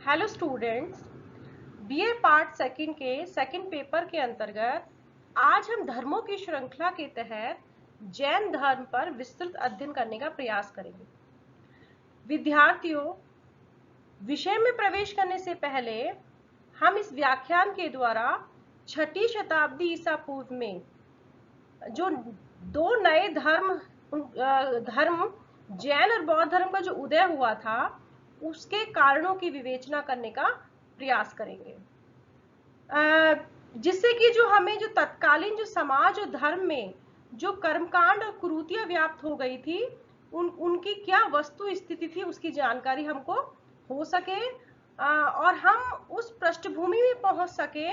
Hello students, BA part second के second paper के अंतर्गत आज हम धर्मों की श्रृंखला के तहत जैन धर्म पर विस्तृत अध्ययन करने का प्रयास करेंगे। विद्यार्थियों, विषय में प्रवेश करने से पहले हम इस व्याख्यान के द्वारा 6ठी शताब्दी ईसा पूर्व में जो दो नए धर्म जैन और बौद्ध धर्म का जो उदय हुआ था उसके कारणों की विवेचना करने का प्रयास करेंगे, जिससे कि जो हमें जो तत्कालीन जो समाज और धर्म में जो कर्मकांड और कुरीतियां व्याप्त हो गई थी उनकी क्या वस्तु स्थिति थी उसकी जानकारी हमको हो सके और हम उस पृष्ठभूमि में पहुंच सके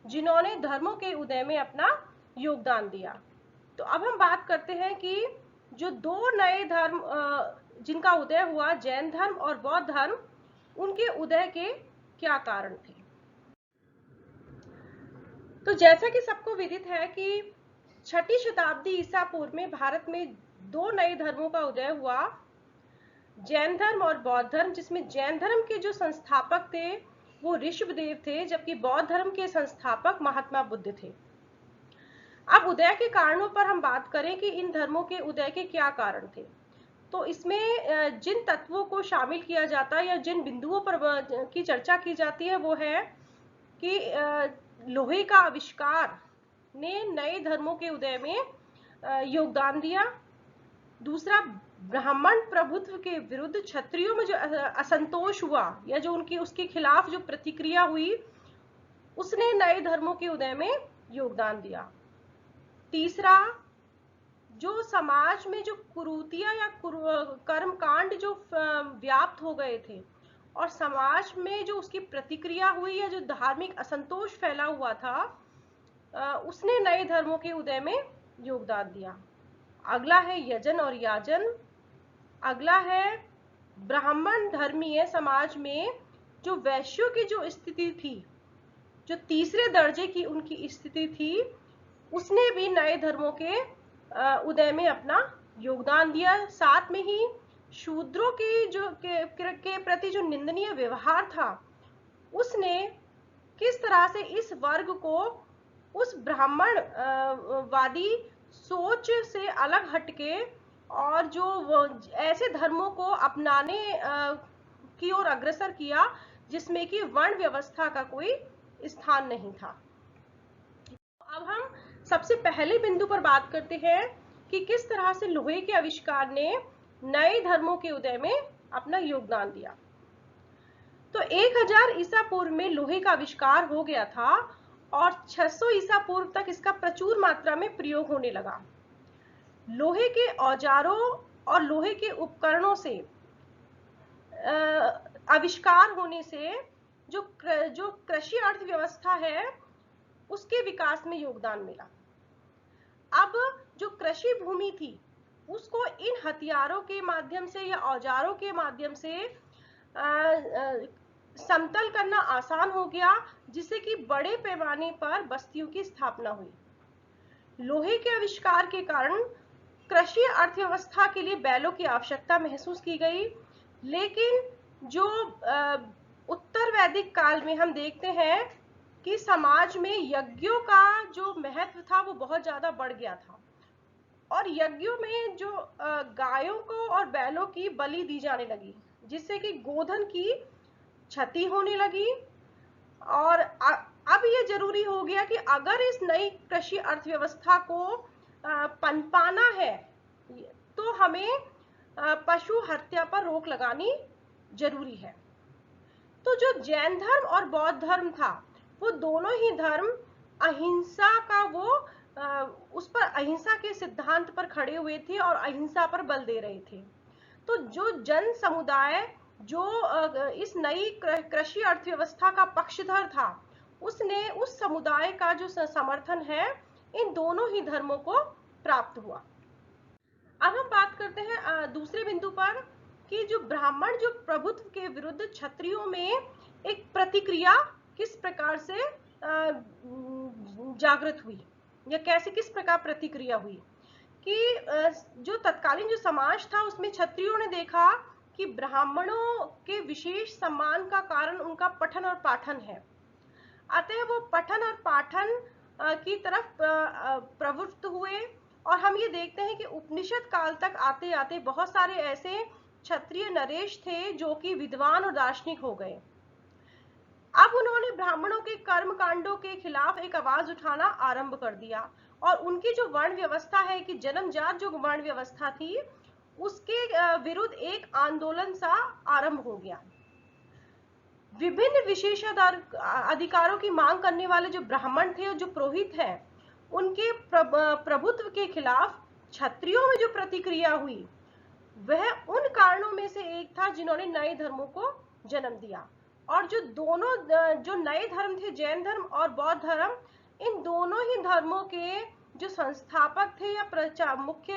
जिन्होंने धर्मों के उदय में अपना योगदान दिया। तो अब हम बात करते हैं कि जो दो नए धर्म जिनका उदय हुआ, जैन धर्म और बौद्ध धर्म, उनके उदय के क्या कारण थे। तो जैसा कि सबको विदित है कि 6ठी शताब्दी ईसा पूर्व में भारत में दो नए धर्मों का उदय हुआ, जैन धर्म और बौद्ध धर्म, जिसमें जैन धर्म के जो संस्थापक थे वो ऋषभदेव थे, जबकि बौद्ध धर्म के संस्थापक महात्मा बुद्ध थे। अब उदय के कारणों पर हम बात करें कि इन धर्मों के उदय के क्या कारण थे, तो इसमें जिन तत्वों को शामिल किया जाता है या जिन बिंदुओं पर की चर्चा की जाती है वो है कि लोहे का आविष्कार ने नए धर्मों के उदय में योगदान दिया। दूसरा, ब्राह्मण प्रभुत्व के विरुद्ध क्षत्रियों में जो असंतोष हुआ या जो उसके खिलाफ जो प्रतिक्रिया हुई उसने नए धर्मों के उदय में योगदान दिया। तीसरा, जो समाज में जो कुरीतियां या कर्मकांड जो व्याप्त हो गए थे और समाज में जो उसकी प्रतिक्रिया हुई या जो धार्मिक असंतोष फैला हुआ था उसने नए धर्मों के उदय में योगदान दिया। अगला है यजन और याजन। अगला है ब्राह्मण धर्मीय समाज में जो वैश्यों की जो स्थिति थी, जो तीसरे दर्जे की उनकी स्थिति थी, उसने भी नए धर्मों के उदय में अपना योगदान दिया। साथ में ही शूद्रों की जो के प्रति जो निंदनीय व्यवहार था उसने किस तरह से इस वर्ग को उस ब्राह्मण वादी सोच से अलग हटके और जो ऐसे धर्मों को अपनाने की ओर अग्रसर किया जिसमें कि वर्ण व्यवस्था का कोई स्थान नहीं था। अब हम सबसे पहले बिंदु पर बात करते हैं कि किस तरह से लोहे के आविष्कार ने नए धर्मों के उदय में अपना योगदान दिया। तो 1000 ईसा पूर्व में लोहे का आविष्कार हो गया था और 600 ईसा पूर्व तक इसका प्रचुर मात्रा में प्रयोग होने लगा। लोहे के औजारों और लोहे के उपकरणों से आविष्कार होने से जो कृषि अर्थव्यवस्था है उसके विकास में योगदान मिला। अब जो कृषि भूमि थी उसको इन हथियारों के माध्यम से या औजारों के माध्यम से समतल करना आसान हो गया, जिससे कि बड़े पैमाने पर बस्तियों की स्थापना हुई। लोहे के आविष्कार के कारण कृषि अर्थव्यवस्था के लिए बैलों की आवश्यकता महसूस की गई, लेकिन जो उत्तर वैदिक काल में हम देखते हैं कि समाज में यज्ञों का जो महत्व था वो बहुत ज्यादा बढ़ गया था और यज्ञों में जो गायों को और बैलों की बलि दी जाने लगी, जिससे कि गोधन की क्षति होने लगी। और अब ये जरूरी हो गया कि अगर इस नई कृषि अर्थव्यवस्था को पनपाना है तो हमें पशु हत्या पर रोक लगानी जरूरी है। तो जो जैन धर्म और बौद्ध धर्म था वो दोनों ही धर्म अहिंसा का उस पर अहिंसा के सिद्धांत पर खड़े हुए थे और अहिंसा पर बल दे रहे थे। तो जो जन समुदाय जो इस नई कृषि अर्थव्यवस्था का पक्षधर था उसने उस समुदाय का जो समर्थन है इन दोनों ही धर्मों को प्राप्त हुआ। अब हम बात करते हैं दूसरे बिंदु पर कि जो ब्राह्मण जो प्रभुत्व के विरुद्ध क्षत्रियों में एक प्रतिक्रिया किस प्रकार से जागृत हुई या कैसे किस प्रकार प्रतिक्रिया हुई कि जो तत्कालीन जो समाज था उसमें क्षत्रियों ने देखा कि ब्राह्मणों के विशेष सम्मान का कारण उनका पठन और पाठन है। अतः वो पठन और पाठन की तरफ प्रवृत्त हुए। और हम ये देखते हैं कि उपनिषद काल तक आते आते बहुत सारे ऐसे क्षत्रिय नरेश थे जो कि विद्वान और दार्शनिक हो गए। अब उन्होंने ब्राह्मणों के कर्म कांडों के खिलाफ एक आवाज उठाना आरंभ कर दिया और उनकी जो वर्ण व्यवस्था है कि जन्मजात जो वर्ण व्यवस्था थी उसके विरुद्ध एक आंदोलन सा आरंभ हो गया। विभिन्न विशेषाधिकारों की मांग करने वाले जो ब्राह्मण थे और जो पुरोहित हैं उनके प्रभुत्व के खिलाफ क्षत्रियों में जो प्रतिक्रिया हुई वह उन कारणों में से एक था जिन्होंने नए धर्मों को जन्म दिया। और जो दोनों जो नए धर्म थे, जैन धर्म और बौद्ध धर्म, इन दोनों ही धर्मों के जो संस्थापक थे या मुख्य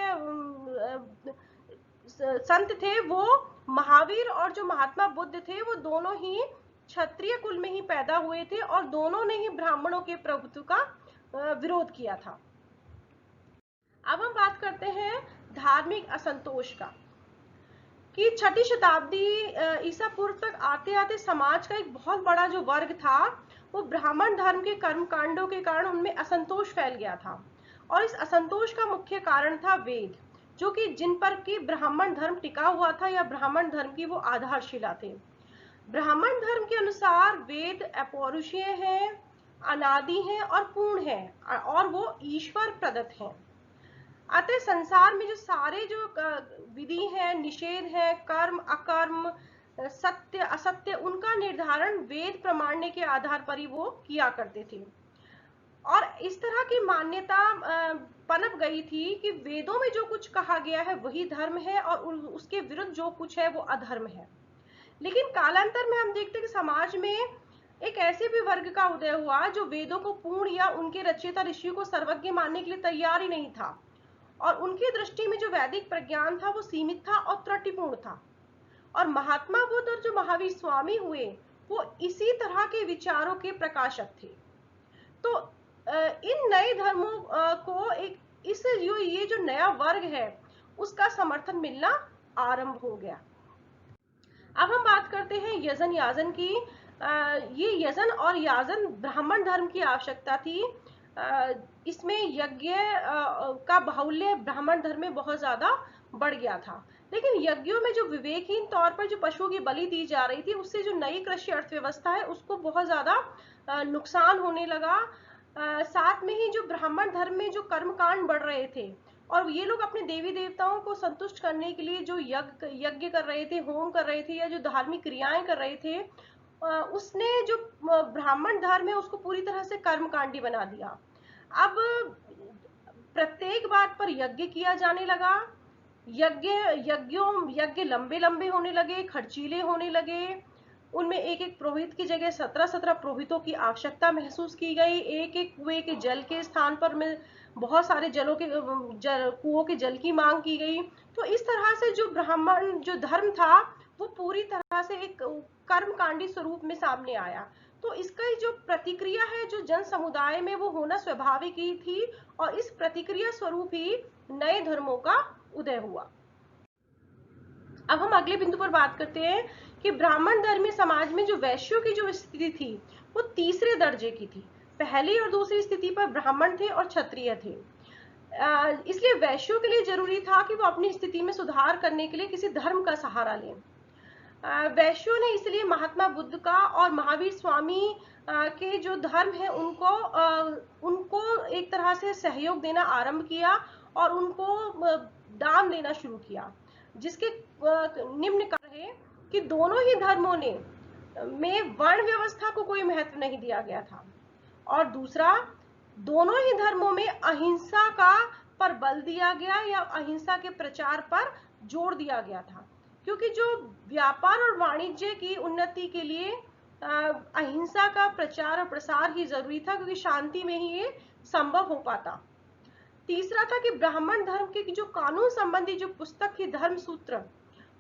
संत थे वो महावीर और जो महात्मा बुद्ध थे वो दोनों ही क्षत्रिय कुल में ही पैदा हुए थे और दोनों ने ही ब्राह्मणों के प्रभुत्व का विरोध किया था। अब हम बात करते हैं धार्मिक असंतोष का कि 6ठी शताब्दी ईसा पूर्व तक आते आते समाज का एक बहुत बड़ा जो वर्ग था वो ब्राह्मण धर्म के कर्मकांडों के कारण उनमें असंतोष फैल गया था। और इस असंतोष का मुख्य कारण था वेद, जो कि जिन पर कि ब्राह्मण धर्म टिका हुआ था या ब्राह्मण धर्म की वो आधारशिला थे। ब्राह्मण धर्म के अनुसार वेद अपौरुषीय हैं, अनादि हैं और पूर्ण हैं और वो ईश्वर प्रदत्त हैं। अतः संसार में जो सारे जो विधि है, निषेध है, कर्म अकर्म, सत्य असत्य, उनका निर्धारण वेद प्रमाणने के आधार पर ही वो किया करते थे। और इस तरह की मान्यता पनप गई थी कि वेदों में जो कुछ कहा गया है वही धर्म है और उसके विरुद्ध जो कुछ है वो अधर्म है। लेकिन कालांतर में हम देखते हैं कि समाज में एक ऐसे भी वर्ग का उदय हुआ जो वेदों को पूर्ण या उनके रचयिता ऋषियों को सर्वज्ञ मानने के लिए तैयार ही नहीं था और उनकी दृष्टि में जो वैदिक प्रज्ञान था वो सीमित था और त्रुटिपूर्ण था। और महात्मा बुद्ध और जो महावीर स्वामी हुए वो इसी तरह के विचारों के प्रकाशक थे। तो इन नए धर्मों को एक ये जो नया वर्ग है उसका समर्थन मिलना आरंभ हो गया। अब हम बात करते हैं यजन याजन की। ये यजन और याजन ब्राह्मण धर्म की आवश्यकता थी। इसमें यज्ञ का बाहुल्य ब्राह्मण धर्म में बहुत ज्यादा बढ़ गया था। लेकिन यज्ञों में जो विवेकहीन तौर पर जो पशुओं की बलि दी जा रही थी उससे जो नई कृषि अर्थव्यवस्था है उसको बहुत ज्यादा नुकसान होने लगा। साथ में ही जो ब्राह्मण धर्म में जो कर्मकांड बढ़ रहे थे और ये लोग अपने देवी देवताओं को संतुष्ट करने के लिए जो यज्ञ कर रहे थे, होम कर रहे थे या जो धार्मिक क्रियाएं कर रहे थे, उसने जो ब्राह्मण धर्म है उसको पूरी तरह से कर्मकांडी बना दिया। अब प्रत्येक बात पर यज्ञ किया जाने लगा। यज्ञ लंबे लंबे होने लगे, खर्चीले होने लगे। उनमें एक एक पुरोहित की जगह 17 पुरोहितों की आवश्यकता महसूस की गई। एक एक कुएं के जल के स्थान पर बहुत सारे कुओं के जल की मांग की गई। तो इस तरह से जो ब्राह्मण जो धर्म था वो पूरी तरह से एक कर्मकांडी स्वरूप में सामने आया। तो इसका जो प्रतिक्रिया है जो जन समुदाय में वो होना स्वाभाविक ही थी और इस प्रतिक्रिया स्वरूप ही नए धर्मों का उदय हुआ। अब हम अगले बिंदु पर बात करते हैं कि ब्राह्मण धर्मी समाज में जो वैश्यों की जो स्थिति थी वो तीसरे दर्जे की थी। पहली और दूसरी स्थिति पर ब्राह्मण थे और क्षत्रिय थे। इसलिए वैश्यों के लिए जरूरी था कि वो अपनी स्थिति में सुधार करने के लिए किसी धर्म का सहारा लें। वैश्यों ने इसलिए महात्मा बुद्ध का और महावीर स्वामी के जो धर्म है उनको एक तरह से सहयोग देना आरंभ किया और उनको दान देना शुरू किया, जिसके निम्न कारण है कि दोनों ही धर्मों में वर्ण व्यवस्था को कोई महत्व नहीं दिया गया था और दूसरा दोनों ही धर्मों में अहिंसा का पर बल दिया गया या अहिंसा के प्रचार पर जोर दिया गया था, क्योंकि जो व्यापार और वाणिज्य की उन्नति के लिए अहिंसा का प्रचार और प्रसार ही जरूरी था, क्योंकि शांति में ही ये संभव हो पाता। तीसरा था कि ब्राह्मण धर्म के जो कानून संबंधी जो पुस्तक थी धर्म सूत्र,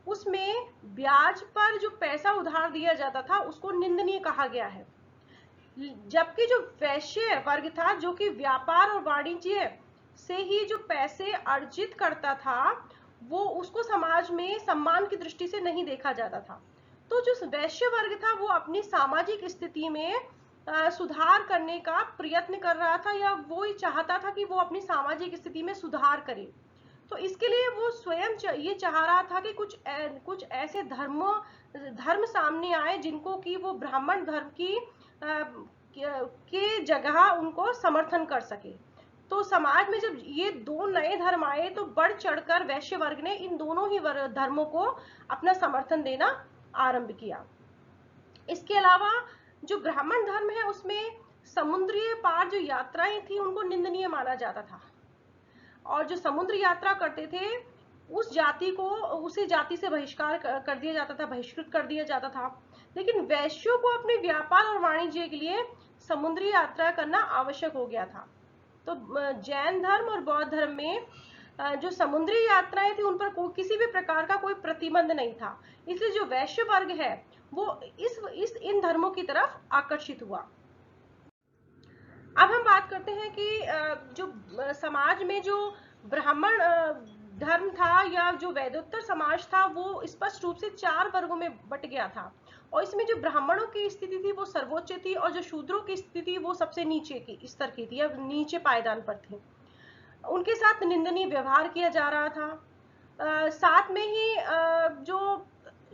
उसमें ब्याज पर जो पैसा उधार दिया जाता था उसको निंदनीय कहा गया है। जबकि जो वैश्य वर्ग था जो कि व्यापार और वाणिज्य से ही जो पैसे अर्जित करता था वो उसको समाज में सम्मान की दृष्टि से नहीं देखा जाता था। तो जो वैश्य वर्ग था वो अपनी सामाजिक स्थिति में सुधार करने का प्रयत्न कर रहा था, या वो ही चाहता था कि वो अपनी सामाजिक स्थिति में सुधार करे। तो इसके लिए वो स्वयं ये चाह रहा था कि कुछ ऐसे धर्म सामने आए जिनको कि वो ब्राह्मण धर्म की के जगह उनको समर्थन कर सके। तो समाज में जब ये दो नए धर्म आए तो बढ़ चढ़कर वैश्य वर्ग ने इन दोनों ही धर्मों को अपना समर्थन देना आरंभ किया। इसके अलावा जो ब्राह्मण धर्म है उसमें समुद्रीय पार जो यात्राएं थी उनको निंदनीय माना जाता था, और जो समुद्र यात्रा करते थे उस जाति को उसी जाति से बहिष्कार कर दिया जाता था, बहिष्कृत कर दिया जाता था। लेकिन वैश्यों को अपने व्यापार और वाणिज्य के लिए समुद्री यात्रा करना आवश्यक हो गया था। तो जैन धर्म और बौद्ध धर्म में जो समुद्री यात्राएं थी उन पर किसी भी प्रकार का कोई प्रतिबंध नहीं था, इसलिए जो वैश्य वर्ग है वो इन धर्मों की तरफ आकर्षित हुआ। अब हम बात करते हैं कि जो समाज में जो ब्राह्मण धर्म था या जो वैदोत्तर समाज था वो स्पष्ट रूप से 4 वर्गों में बट गया था, और इसमें जो ब्राह्मणों की स्थिति थी वो सर्वोच्च थी, और जो शूद्रों की स्थिति वो सबसे नीचे की स्तर की थी या नीचे पायदान पर थी। उनके साथ निंदनीय व्यवहार किया जा रहा था। साथ में ही जो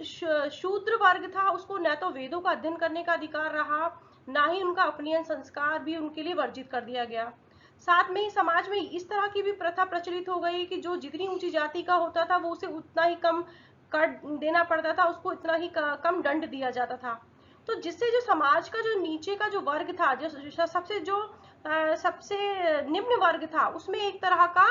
शूद्र वर्ग था उसको न तो वेदों का अध्ययन करने का अधिकार रहा, ना ही उनका अपनियन संस्कार भी उनके लिए वर्जित कर दिया गया। साथ में ही समाज में इस तरह की भी प्रथा प्रचलित हो गई कि जो जितनी ऊंची जाति का होता था वो उसे उतना ही कम कर देना पड़ता था, उसको इतना ही कम दंड दिया जाता था। तो जिससे जो समाज का जो नीचे का जो वर्ग था, जो सबसे निम्न वर्ग था, उसमें एक तरह का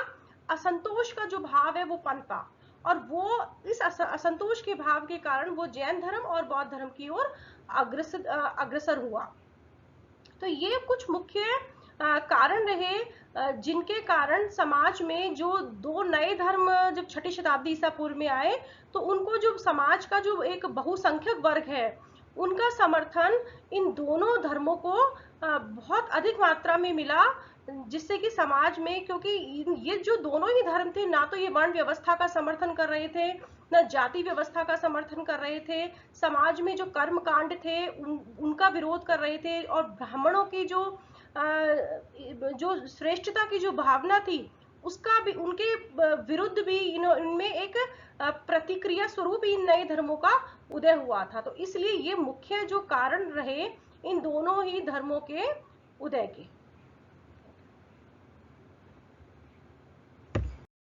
असंतोष का जो भाव है वो पनपा, और वो इस असंतोष के भाव के कारण वो जैन धर्म और बौद्ध धर्म की ओर अग्रसर हुआ। तो ये कुछ मुख्य कारण रहे जिनके कारण समाज में जो दो नए धर्म जब 6ठी शताब्दी ईसा पूर्व में आए तो उनको जो समाज का जो एक बहुसंख्यक वर्ग है उनका समर्थन इन दोनों धर्मों को बहुत अधिक मात्रा में मिला, जिससे कि समाज में, क्योंकि ये जो दोनों ही धर्म थे ना तो ये वर्ण व्यवस्था का समर्थन कर रहे थे न जाति व्यवस्था का समर्थन कर रहे थे, समाज में जो कर्म कांड थे उनका विरोध कर रहे थे, और ब्राह्मणों की जो श्रेष्ठता की जो भावना थी उसका भी उनके विरुद्ध भी इनमें एक प्रतिक्रिया स्वरूप इन नए धर्मों का उदय हुआ था। तो इसलिए ये मुख्य जो कारण रहे इन दोनों ही धर्मों के उदय के।